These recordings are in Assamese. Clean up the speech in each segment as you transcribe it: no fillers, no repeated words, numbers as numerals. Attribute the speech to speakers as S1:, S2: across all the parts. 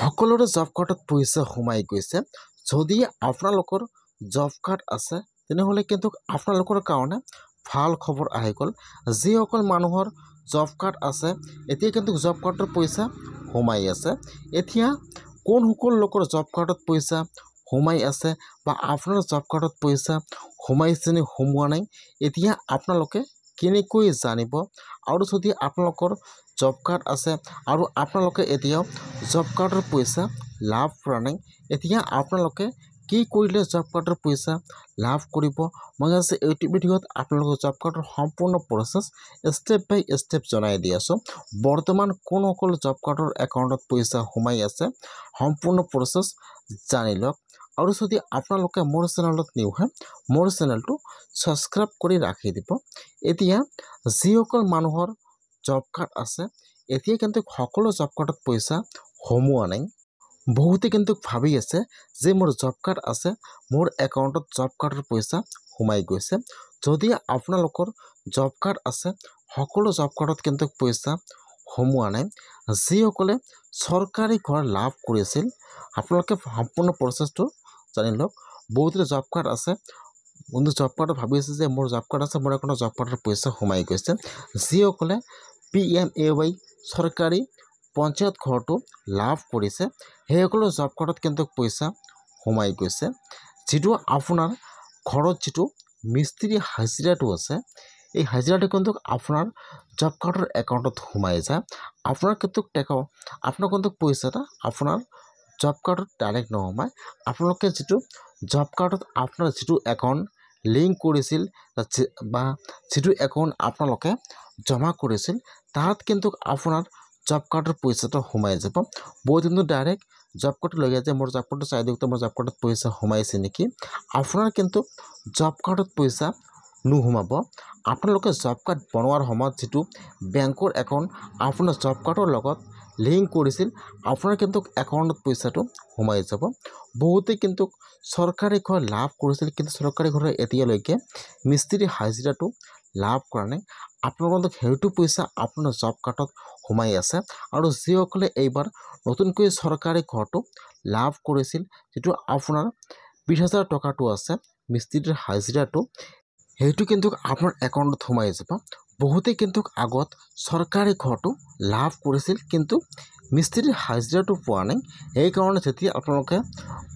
S1: সকলোৰে জব কাৰ্ডত পইচা সোমাই গৈছে। যদি আপোনালোকৰ জব কাৰ্ড আছে তেনেহ'লে কিন্তু আপোনালোকৰ কাৰণে ভাল খবৰ আহি গ'ল। যিসকল মানুহৰ জব কাৰ্ড আছে এতিয়া কিন্তু জব কাৰ্ডৰ পইচা সোমাই আছে। এতিয়া কোনসকল লোকৰ জব কাৰ্ডত পইচা সোমাই আছে বা আপোনাৰ জব কাৰ্ডত পইচা সোমাইছে নে সোমোৱা নাই, এতিয়া আপোনালোকে কেনেকৈ জানিব? আৰু যদি আপোনালোকৰ জব কাৰ্ড আছে আৰু আপোনালোকে এতিয়াও জব কাৰ্ডৰ পইচা লাভ কৰা নাই, এতিয়া আপোনালোকে কি কৰিলে জব কাৰ্ডৰ পইচা লাভ কৰিব? মই আজি এইটো ভিডিঅ'ত আপোনালোকৰ জব কাৰ্ডৰ সম্পূৰ্ণ প্ৰচেছ ষ্টেপ বাই ষ্টেপ জনাই দি আছোঁ। বৰ্তমান কোনসকল জব কাৰ্ডৰ একাউণ্টত পইচা সোমাই আছে সম্পূৰ্ণ প্ৰচেছ জানি লওক। আৰু যদি আপোনালোকে মোৰ চেনেলত নিউ হয়, মোৰ চেনেলটো ছাবস্ক্ৰাইব কৰি ৰাখি দিব। এতিয়া যিসকল মানুহৰ জব কাৰ্ড আছে এতিয়া কিন্তু সকলো জব কাৰ্ডত পইচা সোমোৱা নাই। বহুতে কিন্তু ভাবি আছে যে মোৰ জব কাৰ্ড আছে, মোৰ একাউণ্টত জব কাৰ্ডৰ পইচা সোমাই গৈছে। যদি আপোনালোকৰ জব কাৰ্ড আছে সকলো জব কাৰ্ডত কিন্তু পইচা সোমোৱা নাই। যিসকলে চৰকাৰী ঘৰ লাভ কৰিছিল আপোনালোকে সম্পূৰ্ণ প্ৰচেছটো জানি লওক। বহুতে জব কাৰ্ড আছে কিন্তু জব কাৰ্ডত ভাবি আছে যে মোৰ জব কাৰ্ড আছে, মোৰ একাউণ্টত জব কাৰ্ডৰ পইচা সোমাই গৈছে। যিসকলে PMAY চৰকাৰী পঞ্চায়ত ঘৰটো লাভ কৰিছে সেইসকলৰ জব কাৰ্ডত কিন্তু পইচা সোমাই গৈছে। যিটো আপোনাৰ ঘৰত যিটো মিস্ত্ৰী হাজিৰাটো আছে এই হাজিৰাটো কিন্তু আপোনাৰ জব কাৰ্ডৰ একাউণ্টত সোমাই যায়। আপোনাৰ কিন্তু পইচাটা আপোনাৰ জব কাৰ্ডত ডাইৰেক্ট নোসোমায়। আপোনালোকে যিটো জব কাৰ্ডত আপোনাৰ যিটো একাউণ্ট লিংক কৰিছিল বা যিটো একাউণ্ট আপোনালোকে জমা কৰিছিল তাত কিন্তু আপোনাৰ জব কাৰ্ডৰ পইচাটো সোমাই যাব। বহুত কিন্তু ডাইৰেক্ট জব কাৰ্ডটো লৈ যায় যে মোৰ জব কাৰ্ডটো চাই দিয়ক, মোৰ জব কাৰ্ডত পইচা সোমাইছে নেকি। আপোনাৰ কিন্তু জব কাৰ্ডত পইচা নোসোমাব। আপোনালোকে জব কাৰ্ড বনোৱাৰ সময়ত যিটো বেংকৰ একাউণ্ট আপোনাৰ জব কাৰ্ডৰ লগত লিংক কৰিছিল আপোনাৰ কিন্তু একাউণ্টত পইচাটো সোমাই যাব। বহুতে কিন্তু চৰকাৰী ঘৰ লাভ কৰিছিল কিন্তু চৰকাৰী ঘৰৰ এতিয়ালৈকে মিস্ত্ৰী হাজিৰাটো লাভ কৰা নাই। আপোনালোকৰ সেইটো পইচা আপোনাৰ জব কাৰ্ডত সোমাই আছে। আৰু যিসকলে এইবাৰ নতুনকৈ চৰকাৰী ঘৰটো লাভ কৰিছিল যিটো আপোনাৰ 20,000 টকাটো আছে মিস্ত্ৰীৰ হাজিৰাটো, সেইটো কিন্তু আপোনাৰ একাউণ্টত সোমাই যাব। বহুতে কিন্তু আগত চৰকাৰী ঘৰটো লাভ কৰিছিল কিন্তু মিস্ত্ৰীৰ হাজিৰাটো পোৱা নাই। সেইকাৰণে যেতিয়া আপোনালোকে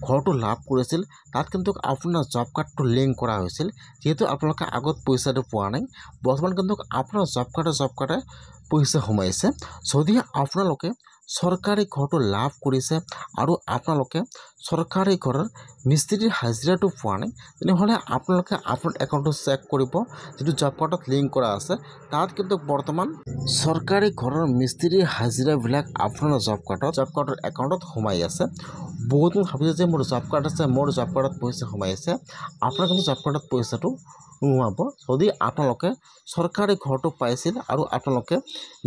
S1: ঘৰটো লাভ কৰিছিল তাত কিন্তু আপোনাৰ জব কাৰ্ডটো লিংক কৰা হৈছিল। যিহেতু আপোনালোকে আগত পইচাটো পোৱা নাই, বৰ্তমান কিন্তু আপোনাৰ জব কাৰ্ডে পইচা সোমাইছে। যদি আপোনালোকে চৰকাৰী ঘৰটো লাভ কৰিছে আৰু আপোনালোকে চৰকাৰী ঘৰৰ মিস্ত্ৰীৰ হাজিৰাটো পোৱা নাই তেনেহ'লে আপোনালোকে আপোনাৰ একাউণ্টটো চেক কৰিব। যিটো জব কাৰ্ডত লিংক কৰা আছে তাত কিন্তু বৰ্তমান চৰকাৰী ঘৰৰ মিস্ত্ৰীৰ হাজিৰাবিলাক আপোনাৰ জব কাৰ্ডৰ একাউণ্টত সোমাই আছে। বহুত ভাবিছে যে মোৰ জব কাৰ্ড আছে, মোৰ জব কাৰ্ডত পইচা সোমাই আছে। আপোনাৰ কিন্তু জব কাৰ্ডত পইচাটো নোসোমাব। যদি আপোনালোকে চৰকাৰী ঘৰটো পাইছিল আৰু আপোনালোকে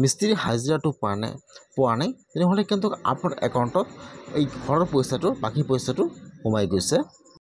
S1: মিস্ত্ৰী হাজিৰাটো পোৱা নাই তেনেহ'লে কিন্তু আপোনাৰ একাউণ্টত এই ঘৰৰ পইচাটো বাকী পইচাটো সোমাই গৈছে।